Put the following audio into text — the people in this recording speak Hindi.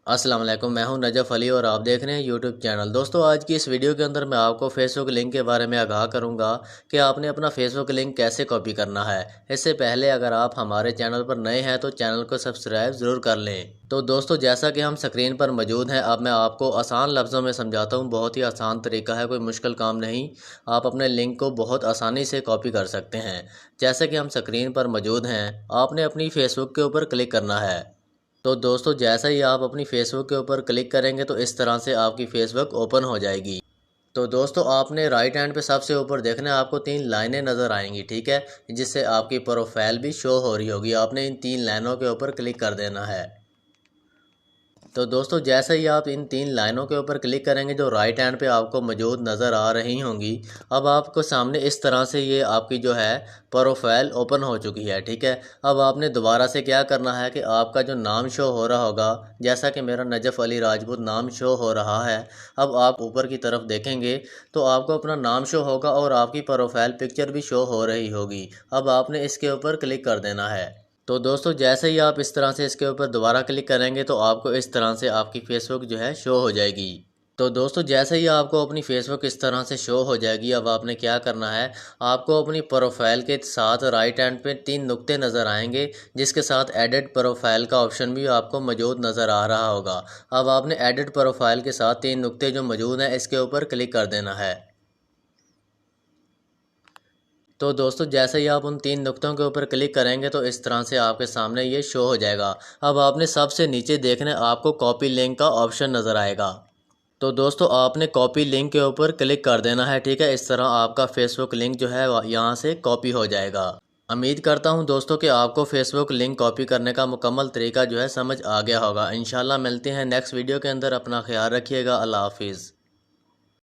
अस्सलाम वालेकुम, मैं हूं नजफ़ अली और आप देख रहे हैं यूट्यूब चैनल। दोस्तों, आज की इस वीडियो के अंदर मैं आपको फेसबुक लिंक के बारे में आगाह करूंगा कि आपने अपना फेसबुक लिंक कैसे कॉपी करना है। इससे पहले अगर आप हमारे चैनल पर नए हैं तो चैनल को सब्सक्राइब ज़रूर कर लें। तो दोस्तों, जैसा कि हम स्क्रीन पर मौजूद हैं, अब मैं आपको आसान लफ्ज़ों में समझाता हूँ। बहुत ही आसान तरीका है, कोई मुश्किल काम नहीं। आप अपने लिंक को बहुत आसानी से कॉपी कर सकते हैं। जैसे कि हम स्क्रीन पर मौजूद हैं, आपने अपनी फेसबुक के ऊपर क्लिक करना है। तो दोस्तों, जैसा ही आप अपनी फेसबुक के ऊपर क्लिक करेंगे तो इस तरह से आपकी फेसबुक ओपन हो जाएगी। तो दोस्तों, आपने राइट हैंड पे सबसे ऊपर देखना है, आपको 3 लाइनें नज़र आएंगी, ठीक है, जिससे आपकी प्रोफाइल भी शो हो रही होगी। आपने इन 3 लाइनों के ऊपर क्लिक कर देना है। तो दोस्तों, जैसे ही आप इन 3 लाइनों के ऊपर क्लिक करेंगे जो राइट हैंड पे आपको मौजूद नज़र आ रही होंगी, अब आपको सामने इस तरह से ये आपकी जो है प्रोफाइल ओपन हो चुकी है, ठीक है। अब आपने दोबारा से क्या करना है कि आपका जो नाम शो हो रहा होगा, जैसा कि मेरा नजफ़ अली राजपूत नाम शो हो रहा है। अब आप ऊपर की तरफ देखेंगे तो आपको अपना नाम शो होगा और आपकी प्रोफाइल पिक्चर भी शो हो रही होगी। अब आपने इसके ऊपर क्लिक कर देना है। तो दोस्तों, जैसे ही आप इस तरह से इसके ऊपर दोबारा क्लिक करेंगे तो आपको इस तरह से आपकी फेसबुक जो है शो हो जाएगी। तो दोस्तों, जैसे ही आपको अपनी फेसबुक इस तरह से शो हो जाएगी, अब आपने क्या करना है, आपको अपनी प्रोफाइल के साथ राइट हैंड पे 3 नुक्ते नज़र आएंगे, जिसके साथ एडिट प्रोफाइल का ऑप्शन भी आपको मौजूद नज़र आ रहा होगा। अब आपने एडिट प्रोफाइल के साथ 3 नुक्ते जो मौजूद हैं इसके ऊपर क्लिक कर देना है। तो दोस्तों, जैसे ही आप उन 3 नुक्तों के ऊपर क्लिक करेंगे तो इस तरह से आपके सामने ये शो हो जाएगा। अब आपने सबसे नीचे देखना है, आपको कॉपी लिंक का ऑप्शन नज़र आएगा। तो दोस्तों, आपने कॉपी लिंक के ऊपर क्लिक कर देना है, ठीक है। इस तरह आपका फेसबुक लिंक जो है यहाँ से कॉपी हो जाएगा। उम्मीद करता हूँ दोस्तों कि आपको फेसबुक लिंक कॉपी करने का मुकम्मल तरीका जो है समझ आ गया होगा। इंशाल्लाह मिलते हैं नेक्स्ट वीडियो के अंदर। अपना ख्याल रखिएगा। अल्लाह हाफिज़।